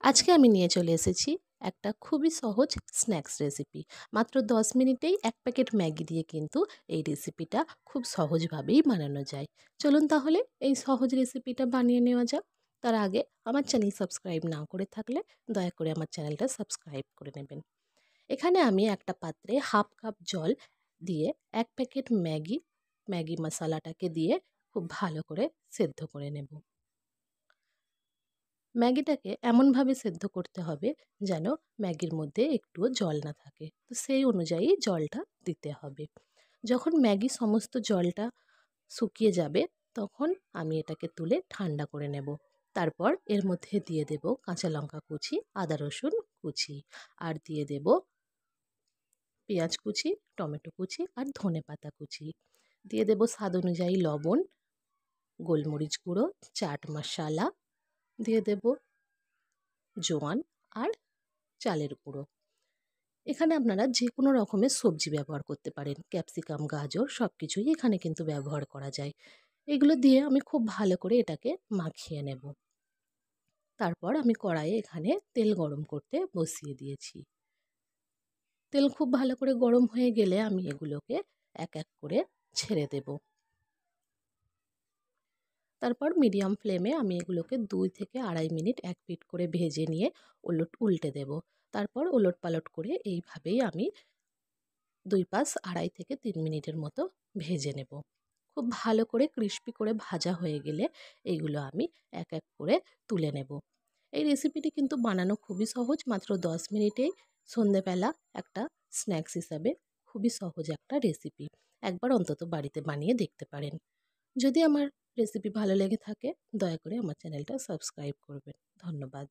আজকে আমি নিয়ে চলে এসেছি একটা খুবই সহজ স্ন্যাক্স রেসিপি। মাত্র 10 মিনিটেই 1 প্যাকেট ম্যাগি দিয়ে কিন্তু এই রেসিপিটা খুব সহজভাবেই বানানো যায়। চলুন তাহলে এই সহজ রেসিপিটা বানিয়ে নেওয়া যাক। তার আগে আমার চ্যানেল সাবস্ক্রাইব না করে থাকলে দয়া করে আমার চ্যানেলটা সাবস্ক্রাইব করে নেবেন। এখানে আমি একটা পাত্রে হাফ কাপ জল দিয়ে 1 প্যাকেট ম্যাগি মশলাটাকে দিয়ে খুব ভালো করে সেদ্ধ করে নেব। ম্যাগিটাকে এমনভাবে সেদ্ধ করতে হবে যেন ম্যাগির মধ্যে একটুও জল না থাকে, তো সেই অনুযায়ী জলটা দিতে হবে। যখন ম্যাগি সমস্ত জলটা শুকিয়ে যাবে তখন আমি এটাকে তুলে ঠান্ডা করে নেব। তারপর এর মধ্যে দিয়ে দেব কাঁচা লঙ্কা কুচি, আদা রসুন কুচি, আর দিয়ে দেব পেঁয়াজ কুচি, টমেটো কুচি আর ধনেপাতা কুচি। দিয়ে দেব স্বাদ অনুযায়ী লবণ, গোলমরিচ গুঁড়ো, চাট মশলা, দিয়ে দেব জোয়ান আর চালের গুঁড়ো। এখানে আপনারা যে কোনো রকমের সবজি ব্যবহার করতে পারেন, ক্যাপসিকাম, গাজর সব কিছুই এখানে কিন্তু ব্যবহার করা যায়। এগুলো দিয়ে আমি খুব ভালো করে এটাকে মাখিয়ে নেব। তারপর আমি কড়াইয়ে এখানে তেল গরম করতে বসিয়ে দিয়েছি। তেল খুব ভালো করে গরম হয়ে গেলে আমি এগুলোকে এক এক করে ছেড়ে দেব। তারপর মিডিয়াম ফ্লেমে আমি এগুলোকে 2 থেকে 2.5 মিনিট এক পিঠ করে ভেজে নিয়ে উল্টে দেব। তারপর ওলটপালট করে এইভাবেই আমি 2 পাশ 2.5 থেকে 3 মিনিটের মতো ভেজে নেব। খুব ভালো করে ক্রিস্পি করে ভাজা হয়ে গেলে এইগুলো আমি এক এক করে তুলে নেব। এই রেসিপিটি কিন্তু বানানো খুবই সহজ, মাত্র 10 মিনিটেই সন্ধেবেলা একটা স্ন্যাক্স হিসাবে খুবই সহজ একটা রেসিপি। একবার অন্তত বাড়িতে বানিয়ে দেখতে পারেন। যদি আমার রেসিপি ভালো লেগে থাকে দয়া করে আমার চ্যানেলটা সাবস্ক্রাইব করবেন। ধন্যবাদ।